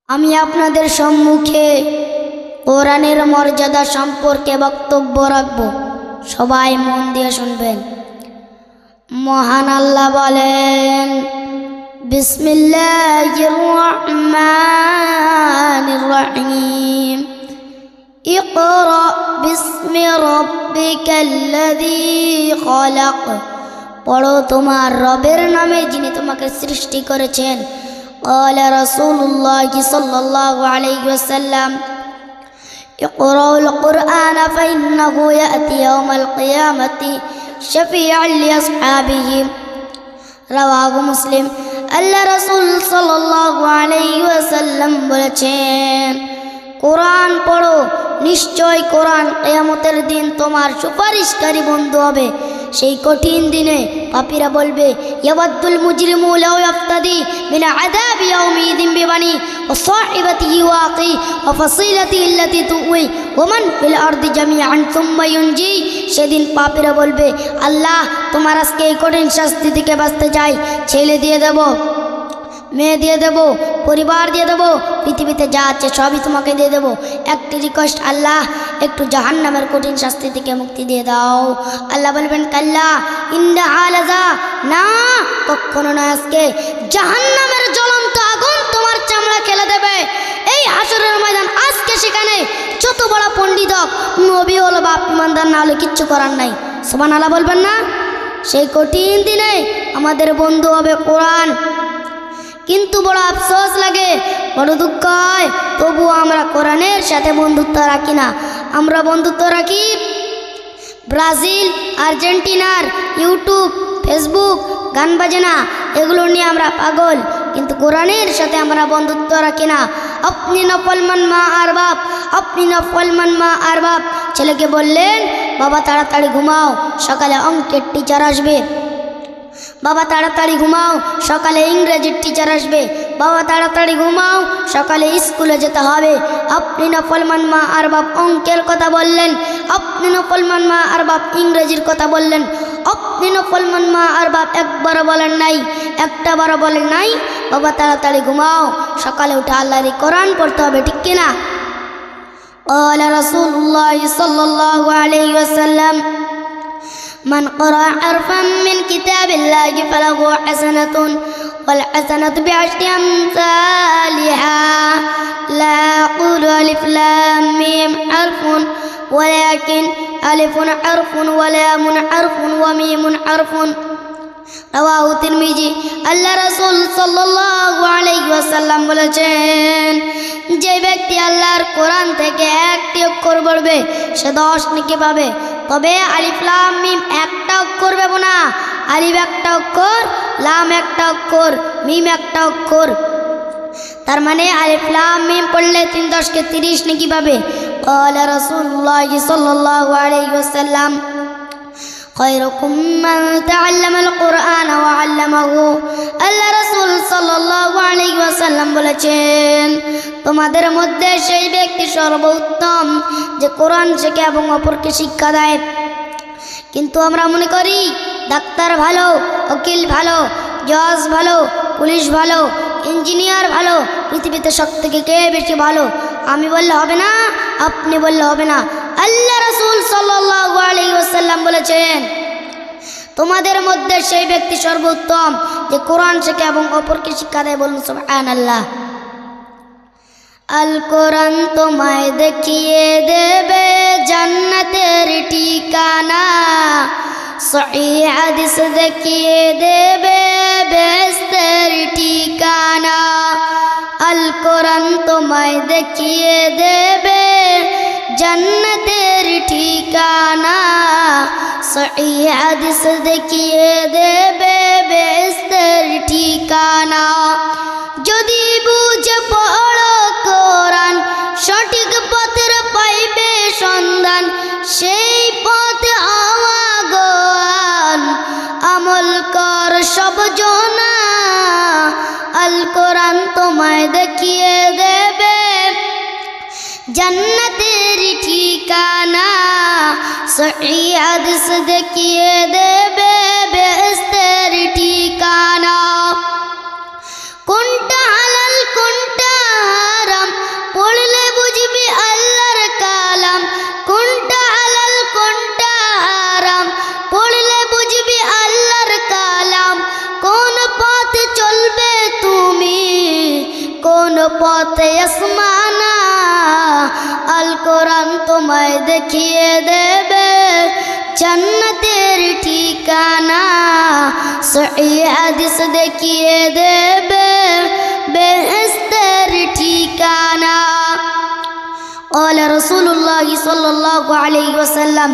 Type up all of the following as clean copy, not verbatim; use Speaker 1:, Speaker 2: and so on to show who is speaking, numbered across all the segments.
Speaker 1: আমি আপনাদের সম্মুখে কোরআনের মর্যাদা সম্পর্কে বক্তব্য রাখব। সবাই মন দিয়ে শুনবেন। মহান আল্লাহ বলেন, বিসমিল্লাহির রহমানির রহিম, ইকরা বিসমি রাব্বিকাল্লাযী খলাক। পড়ো তোমার রবের নামে যিনি তোমাকে সৃষ্টি করেছেন। قال رسول الله صلى الله عليه وسلم اقرأوا القرآن فإنه يأتي يوم القيامة شفيعا لأصحابه رواه مسلم। আল্লাহ রাসূল সাল্লাল্লাহু আলাইহি ওয়াসাল্লাম বলেছেন, কোরআন পড়ো, নিশ্চয় কোরআন কিয়ামতের দিন তোমার সুপারিশকারী বন্ধু হবে। সেই কঠিন দিনে পাপীরা বলবে, ইয়াওয়াদ্দুল মুজরিমু লাউ ইফতাদি মিন আযাবি ইয়াউমিযিন বিবানি ওয়া সাহিবাতিহি ওয়া আখি ওয়া ফাসিলাতিহি আল্লাতী তুওয়ি ওয়া মান ফিল আরদি জামিআন সুম্মা ইউনজি। সেদিন পাপীরা বলবে, আল্লাহ তোমার আজকে এই কঠিন শাস্তি থেকে বাঁচতে চাই, ছেলে দিয়ে দেব, মেয়ে দিয়ে দেব, পরিবার দিয়ে দেবো, পৃথিবীতে যা আছে সবই তোমাকে দিয়ে দেবো। একটি রিকোয়েস্ট, আল্লাহ একটু জাহান্নামের কঠিন শাস্তি থেকে মুক্তি দিয়ে দাও। আল্লাহ বলবেন, কাল্লা ইন্না আলাজা, না কখনো না, আজকে জাহান্নামের জ্বলন্ত আগুন তোমার চামড়া খেলে দেবে। এই হাসরের ময়দান, আজকে সেখানে যত বড় পণ্ডিত হোক, নবী হলো বাপ, ইমানদার না হলে কিচ্ছু করার নাই। সুবহানাল্লাহ বলবেন না? সেই কঠিন দিনে আমাদের বন্ধু হবে কোরআন। কিন্তু বড় আফসোস লাগে, বড় দুঃখ হয়, তবুও আমরা কোরআনের সাথে বন্ধুত্ব রাখি না। আমরা বন্ধুত্ব রাখি ব্রাজিল, আর্জেন্টিনার ইউটিউব, ফেসবুক, গান বাজনা, এগুলো নিয়ে আমরা পাগল, কিন্তু কোরআনের সাথে আমরা বন্ধুত্ব রাখি না। আপনি নফলমান মা আর বাপ, আপনি নফলমান মা আর বাপ। ছেলেকে বললেন, বাবা তাড়াতাড়ি ঘুমাও, সকালে অঙ্কের টিচার আসবে। বাবা তাড়াতাড়ি ঘুমাও, সকালে ইংরেজির টিচার আসবে। বাবা তাড়াতাড়ি ঘুমাও, সকালে স্কুলে যেতে হবে। আপনি নফলমান মা আর বাপ অঙ্কের কথা বললেন, আপনি নফলমান মা আর বাপ ইংরেজির কথা বললেন। আপনি নফলমান মা আর বাপ একবারও বলেন নাই, একটা বারও বলেন নাই বাবা তাড়াতাড়ি ঘুমাও, সকালে উঠে আল্লাহর কোরআন পড়তে হবে, ঠিক কিনা? قال رسول الله صلى الله عليه وسلم من قرأ حرفا من كتاب الله فله حسنة والحسنة بعشر أمثالها لا أقول ألف لام ميم حرف ولكن ألف حرف ولام حرف وميم حرف রাওয়াহু তিরমিজি। আল্লাহ রাসূল সাল্লাল্লাহু আলাইহি ওয়াসাল্লাম বলেছেন, যে ব্যক্তি আল্লাহর কোরআন থেকে একটি অক্ষর পড়বে সে 10 নেকি পাবে। তবে আলিফ লাম মিম একটা অক্ষর পাব না। আলিফ একটা অক্ষর, লাম একটা অক্ষর, মিম একটা অক্ষর। তার মানে আলিফ লাম মিম পড়লে 3 10 কে 30 নেকি পাবে। ক্বালা রাসূলুল্লাহ সাল্লাল্লাহু আলাইহি ওয়াসাল্লাম খায়রুকুম মান তাআল্লামাল কুরআন ওয়া আল্লামাহু। আল্লাহ রাসূল সাল্লাল্লাহু আলাইহি ওয়াসাল্লাম বলেছেন, তোমাদের মধ্যে সেই ব্যক্তি সর্বোত্তম যে কোরআন শেখে এবং অপরকে শিক্ষা দেয়। কিন্তু আমরা মনে করি ডাক্তার ভালো, উকিল ভালো, জজ ভালো, পুলিশ ভালো, ইঞ্জিনিয়ার ভালো, পৃথিবীতে সব থেকে কে বেশি ভালো? আমি বললে হবে না, আপনি বললে হবে না। আল্লাহ রাসূল সাল্লাল্লাহু আলাইহি ওয়াসাল্লাম বলেছেন, তোমাদের মধ্যে সেই ব্যক্তি সর্বোত্তম যে কোরআন শেখে এবং অপরকে শিক্ষা দেয়। বলুন সুবহানাল্লাহ। আল কোরআন তোমায় দেখিয়ে দেবে জান্নাতের ঠিকানা, সহিহ হাদিস দেখিয়ে দেবে বেহেশতের ঠিকানা। আল কোরআন তোমায় দেখিয়ে দেবে জান্নাতের ঠিকানা, সহিহ হাদিস দেখিয়ে দেবে বেহেশতের ঠিকানা। যদি বুঝে পড়ো কোরআন সঠিক পথের পাইবে সন্ধান, সেই পথে আওয়াগোয়ান আমল কর সব জনা। আল কোরআন তোমায় দেখিয়ে দেবে জান্নাতের ঠিকানা, সহিহ হাদিস দেখিয়ে দেবে বেহেশতের ঠিকানা। কোনটা হালাল কোনটা পথে আসমানা, আল কোরআন তোমায় দেখিয়ে দেবে জান্নাতের ঠিকানা, সহিহ হাদিস দেখিয়ে দেবে বেহেশতের ঠিকানা। قال رسول الله صلى الله عليه وسلم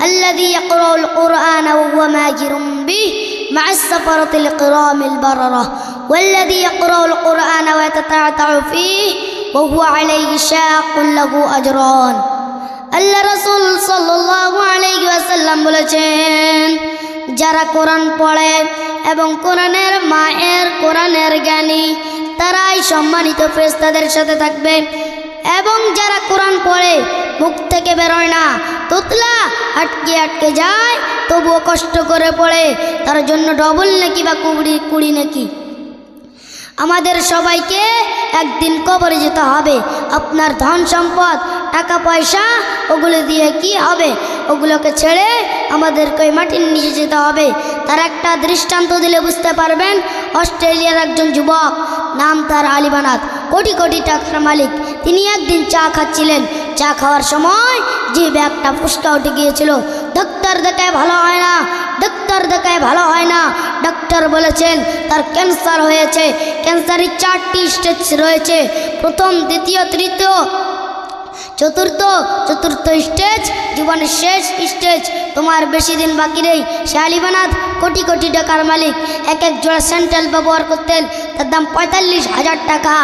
Speaker 1: الذي يقرأ القرآن وهو ماجر به مع السفرة الكرام البررة، والذي يقرأ القرآن ويتتعتع فيه وهو عليه شاق له أجران। আল্লাহ রাসূল সাল্লাল্লাহু আলাইহি ওয়াসাল্লাম বলেছেন, যারা কোরআন পড়ে এবং কোরআনের মায়ের কোরআনের জ্ঞানী তারাই সম্মানিত ফেরেশতাদের সাথে থাকবে, এবং যারা কোরআন পড়ে মুখ থেকে বেরোয় না, তোতলা আটকে আটকে যায় তবুও কষ্ট করে পড়ে, তার জন্য ডবল নাকি বা কুড়ি নাকি। আমাদের সবাইকে একদিন কবরে যেতে হবে। আপনার ধন সম্পদ টাকা পয়সা ওগুলো দিয়ে কি হবে? ওগুলোকে ছেড়ে আমাদেরকে ওই মাটির নিচে যেতে হবে। তার একটা দৃষ্টান্ত দিলে বুঝতে পারবেন। অস্ট্রেলিয়ার একজন যুবক, নাম তার আলী বানাত, কোটি কোটি টাকার মালিক। তিনি একদিন চা খাচ্ছিলেন। চা খাওয়ার সময় জিভে একটা ফুসকা উঠে গিয়েছিল। ডাক্তার দেখায় ভালো হয় না, ডাক্তার দেখায় ভালো হয় না। ডাক্তার বলেছেন তার ক্যান্সার হয়েছে। ক্যান্সারের 4টি স্টেজ রয়েছে, প্রথম, দ্বিতীয়, তৃতীয়, চতুর্থ স্টেজ জীবনের শেষ স্টেজ। তোমার বেশি দিন বাকি নেই। সে আলী বানাত কোটি কোটি টাকার মালিক। এক এক জোড়া স্যান্ডেল ব্যবহার করতেন, তার দাম 45,000 টাকা।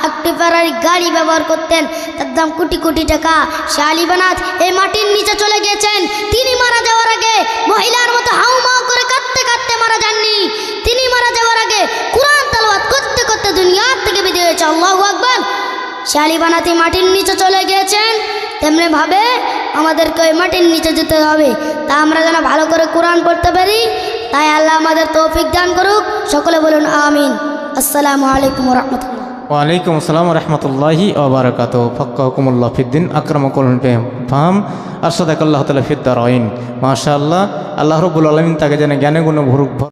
Speaker 1: একটি ফেরারি গাড়ি ব্যবহার করতেন, তার দাম কোটি কোটি টাকা। সে আলী বানাত এই মাটির নিচে চলে গিয়েছেন। তিনি মারা যাওয়ার আগে মহিলার মতো হাউমাউ করে কাঁদতে কাঁদতে মারা যাননি। তিনি মারা যাওয়ার আগে কুরআন তেলাওয়াত করতে করতে দুনিয়া থেকে বিদায় হয়েছে। আল্লাহু আকবার। সে আলী বানাত মাটির নিচে চলে গিয়েছেন। তেমনি ভাবে আমাদেরকে ওই মাটির নিচে যেতে হবে। তা আমরা যেন ভালো করে কোরআন পড়তে পারি, তাই আল্লাহ আমাদের তৌফিক দান করুক। সকলে বলুন আমিন। আসসালামু আলাইকুম ওয়া রাহমাতুল্লাহ।
Speaker 2: ওয়ালাইকুম আসসালাম ওয়া রাহমাতুল্লাহি ওয়া বারাকাতুহু। ফাক্কাহুকুমুল্লাহ ফিদ্দিন, আকরামাকুম ফাহাম, আরশাদাকাল্লাহু তাআলা ফিদ দারাইন। মাশাআল্লাহ। আল্লাহ রাব্বুল আলামিন তাকে যেন জ্ঞানে গুণে ভরপুর